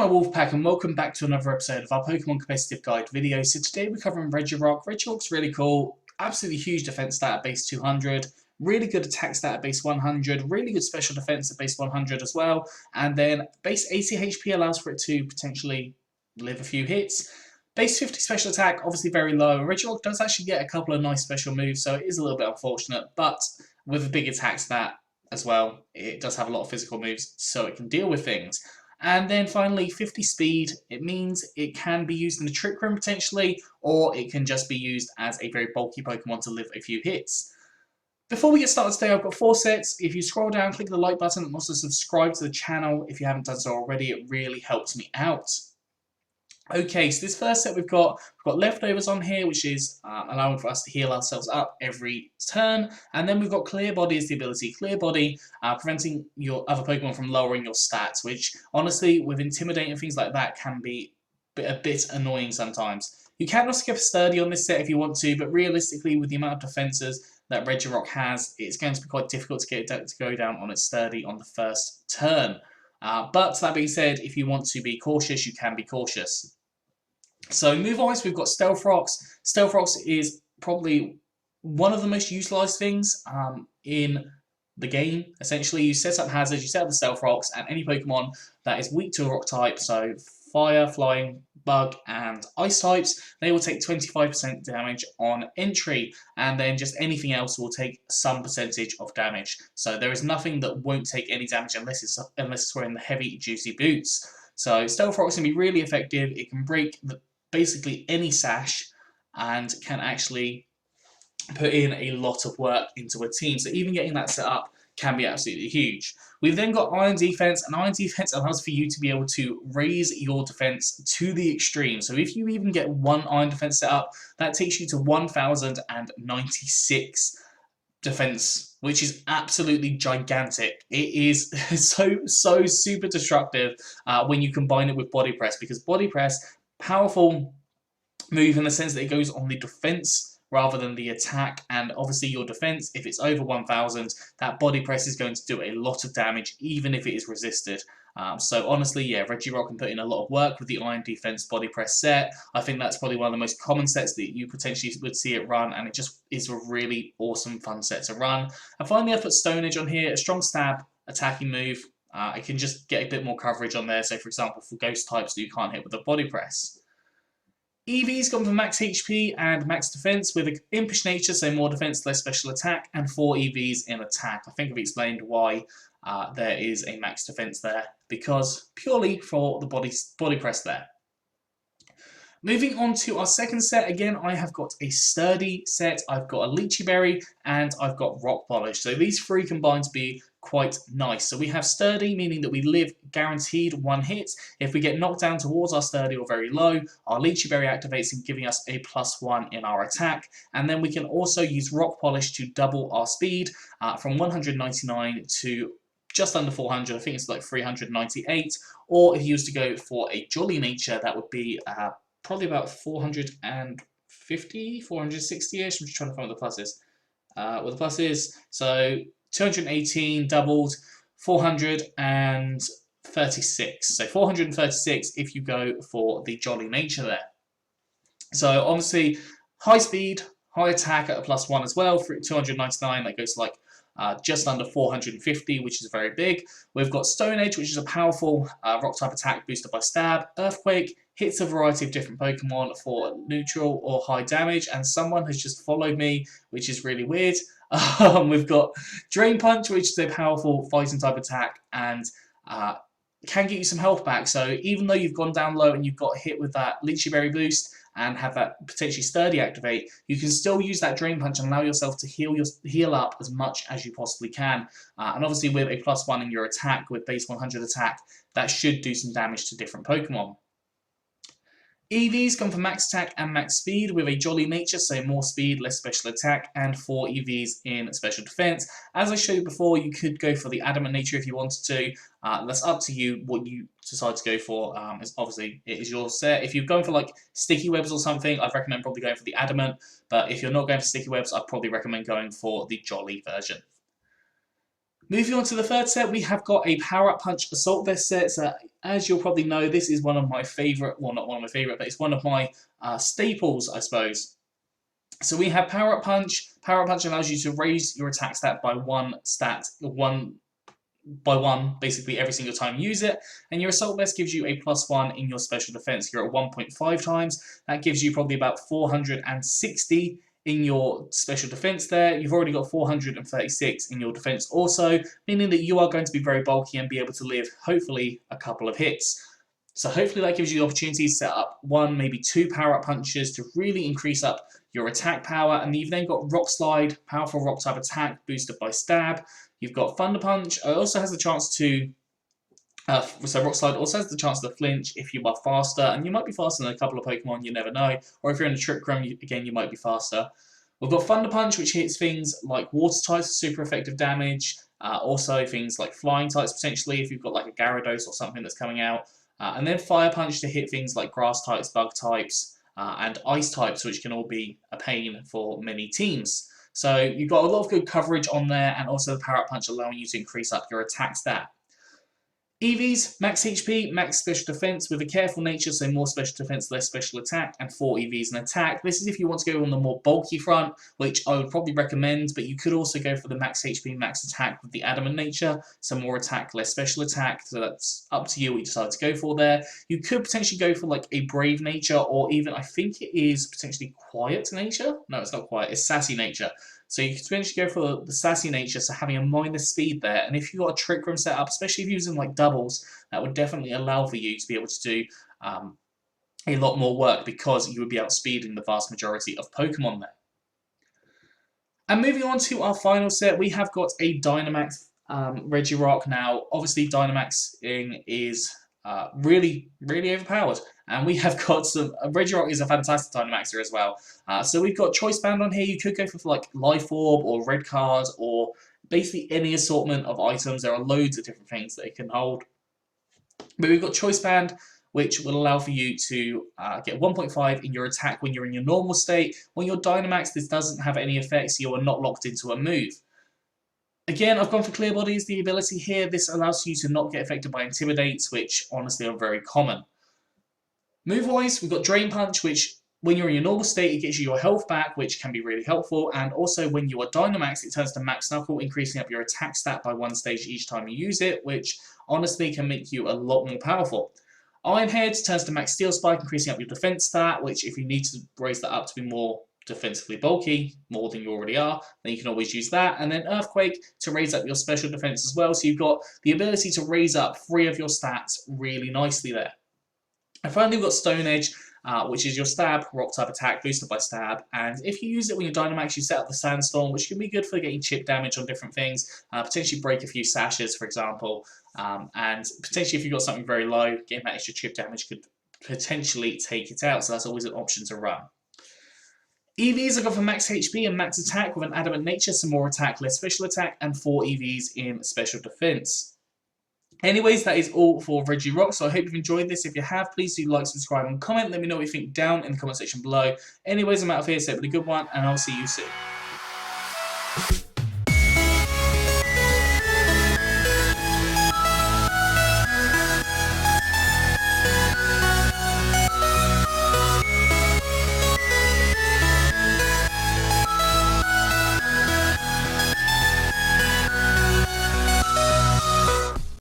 my Wolfpack and welcome back to another episode of our Pokemon Competitive Guide video. So today we're covering Regirock. Regirock's really cool, absolutely huge defense stat at base 200, really good attack stat at base 100, really good special defense at base 100 as well, and then base 80 HP allows for it to potentially live a few hits. Base 50 special attack, obviously very low. Regirock does actually get a couple of nice special moves, so it is a little bit unfortunate, but with a big attack stat as well, it does have a lot of physical moves, so it can deal with things. And then finally, 50 speed, it means it can be used in the Trick Room potentially, or it can just be used as a very bulky Pokemon to live a few hits. Before we get started today, I've got 4 sets. If you scroll down, click the like button, and also subscribe to the channel if you haven't done so already. It really helps me out. Okay, so this first set we've got Leftovers on here, which is allowing for us to heal ourselves up every turn. And then we've got Clear Body as the ability. Clear Body, preventing your other Pokemon from lowering your stats, which honestly, with Intimidate and things like that, can be a bit annoying sometimes. You can also give Sturdy on this set if you want to, but realistically, with the amount of defenses that Regirock has, it's going to be quite difficult to get it to go down on its Sturdy on the first turn. But that being said, if you want to be cautious, you can be cautious. So move-wise, we've got Stealth Rocks. Stealth Rocks is probably one of the most utilised things in the game. Essentially, you set up hazards, you set up the Stealth Rocks, and any Pokemon that is weak to a rock type, so Fire, Flying, Bug, and Ice types, they will take 25% damage on entry, and then just anything else will take some percentage of damage. So there is nothing that won't take any damage unless it's wearing the heavy, juicy boots. So Stealth Rock's going to be really effective. It can break basically any sash and can actually put in a lot of work into a team. So even getting that set up can be absolutely huge. We've then got Iron Defense, and Iron Defense allows for you to be able to raise your defense to the extreme. So if you even get 1 Iron Defense set up, that takes you to 1096 defense, which is absolutely gigantic. It is so super destructive when you combine it with Body Press, because Body Press, powerful move in the sense that it goes on the defense rather than the attack, and obviously your defense, if it's over 1000, that Body Press is going to do a lot of damage even if it is resisted. So honestly, yeah, Regirock can put in a lot of work with the Iron Defense Body Press set. I think that's probably one of the most common sets that you potentially would see it run, and it just is a really awesome, fun set to run. And finally, I've put Stone Edge on here, a strong stab attacking move. It can just get a bit more coverage on there, so for example, for Ghost types that you can't hit with a Body Press. Eevee's gone for max HP and max defense with an impish nature, so more defense, less special attack, and 4 EVs in attack. I think I've explained why there is a max defense there, because purely for the body press there. Moving on to our second set, again, I have got a Sturdy set, I've got a Lychee Berry, and I've got Rock Polish. So these 3 combine to be quite nice. So we have Sturdy, meaning that we live guaranteed 1 hit. If we get knocked down towards our Sturdy or very low, our Lychee Berry activates and giving us a +1 in our attack. And then we can also use Rock Polish to double our speed from 199 to just under 400. I think it's like 398. Or if you used to go for a Jolly Nature, that would be probably about 450, 460-ish. I'm just trying to find what the plus is. What the plus is, so 218 doubled, 436. So 436 if you go for the Jolly Nature there. So obviously, high speed, high attack at a +1 as well. For 299, that goes to like just under 450, which is very big. We've got Stone Edge, which is a powerful rock-type attack boosted by Stab. Earthquake hits a variety of different Pokemon for neutral or high damage, and someone has just followed me, which is really weird. We've got Drain Punch, which is a powerful fighting-type attack, and can get you some health back. So even though you've gone down low and you've got hit with that Lychee Berry boost and have that potentially Sturdy activate, you can still use that Drain Punch and allow yourself to heal up as much as you possibly can. And obviously with a +1 in your attack, with base 100 attack, that should do some damage to different Pokemon. EVs come for max attack and max speed with a Jolly Nature, so more speed, less special attack, and 4 EVs in special defense. As I showed before, you could go for the Adamant Nature if you wanted to. That's up to you what you decide to go for. Obviously, it is your set. If you're going for like Sticky Webs or something, I'd recommend probably going for the Adamant. But if you're not going for Sticky Webs, I'd probably recommend going for the Jolly version. Moving on to the third set, we have got a Power Up Punch Assault Vest set. So as you'll probably know, this is one of my favourite, well not one of my favourite, but it's one of my staples, I suppose. So we have Power Up Punch. Power Up Punch allows you to raise your attack stat by one, basically every single time you use it. And your Assault Vest gives you a +1 in your special defense. You're at 1.5 times. That gives you probably about 460 in your special defense there. You've already got 436 in your defense also, meaning that you are going to be very bulky and be able to live, hopefully, a couple of hits. So hopefully that gives you the opportunity to set up one, maybe two power-up punches to really increase up your attack power. And you've then got Rock Slide, powerful rock type attack, boosted by stab. You've got Thunder Punch. It also has the chance to so Rock Slide also has the chance to flinch if you are faster, and you might be faster than a couple of Pokemon, you never know. Or if you're in a Trick Room, again, you might be faster. We've got Thunder Punch, which hits things like water types, super effective damage. Also things like flying types, potentially, if you've got like a Gyarados or something that's coming out. And then Fire Punch to hit things like grass types, bug types, and ice types, which can all be a pain for many teams. So you've got a lot of good coverage on there, and also the Power Up Punch allowing you to increase up your attack stat. EVs, max HP, max special defense with a careful nature, so more special defense, less special attack, and 4 EVs in attack. This is if you want to go on the more bulky front, which I would probably recommend, but you could also go for the max HP, max attack with the adamant nature, so more attack, less special attack, so that's up to you what you decide to go for there. You could potentially go for like a brave nature, or even, I think it is potentially quiet nature? No, it's not quiet, it's sassy nature. So you can potentially go for the sassy nature, so having a minus speed there. And if you've got a Trick Room set up, especially if you're using like doubles, that would definitely allow for you to be able to do a lot more work, because you would be outspeeding the vast majority of Pokemon there. And moving on to our final set, we have got a Dynamax Regirock. Now, obviously Dynamaxing is really overpowered. And we have got some, Regirock is a fantastic Dynamaxer as well. So we've got Choice Band on here. You could go for like Life Orb or Red Cards or basically any assortment of items. There are loads of different things that it can hold. But we've got Choice Band, which will allow for you to get 1.5 in your attack when you're in your normal state. When you're Dynamax, this doesn't have any effects. You are not locked into a move. Again, I've gone for Clear Bodies. The ability here, this allows you to not get affected by Intimidates, which honestly are very common. Move-wise, we've got Drain Punch, which when you're in your normal state, it gets you your health back, which can be really helpful. And also when you are Dynamax, it turns to Max Knuckle, increasing up your attack stat by 1 stage each time you use it, which honestly can make you a lot more powerful. Iron Head turns to Max Steel Spike, increasing up your defense stat, which if you need to raise that up to be more defensively bulky, more than you already are, then you can always use that. And then Earthquake to raise up your special defense as well. So you've got the ability to raise up 3 of your stats really nicely there. And finally, we've got Stone Edge, which is your stab, rock type attack, boosted by stab. And if you use it when you're Dynamax, you set up the Sandstorm, which can be good for getting chip damage on different things, potentially break a few sashes, for example. And potentially, if you've got something very low, getting that extra chip damage could potentially take it out. So that's always an option to run. EVs are going for max HP and max attack with an adamant nature, some more attack, less special attack, and 4 EVs in special defense. Anyways, that is all for Regirock, so I hope you've enjoyed this. If you have, please do like, subscribe, and comment. Let me know what you think down in the comment section below. Anyways, I'm out of here, so have a good one, and I'll see you soon.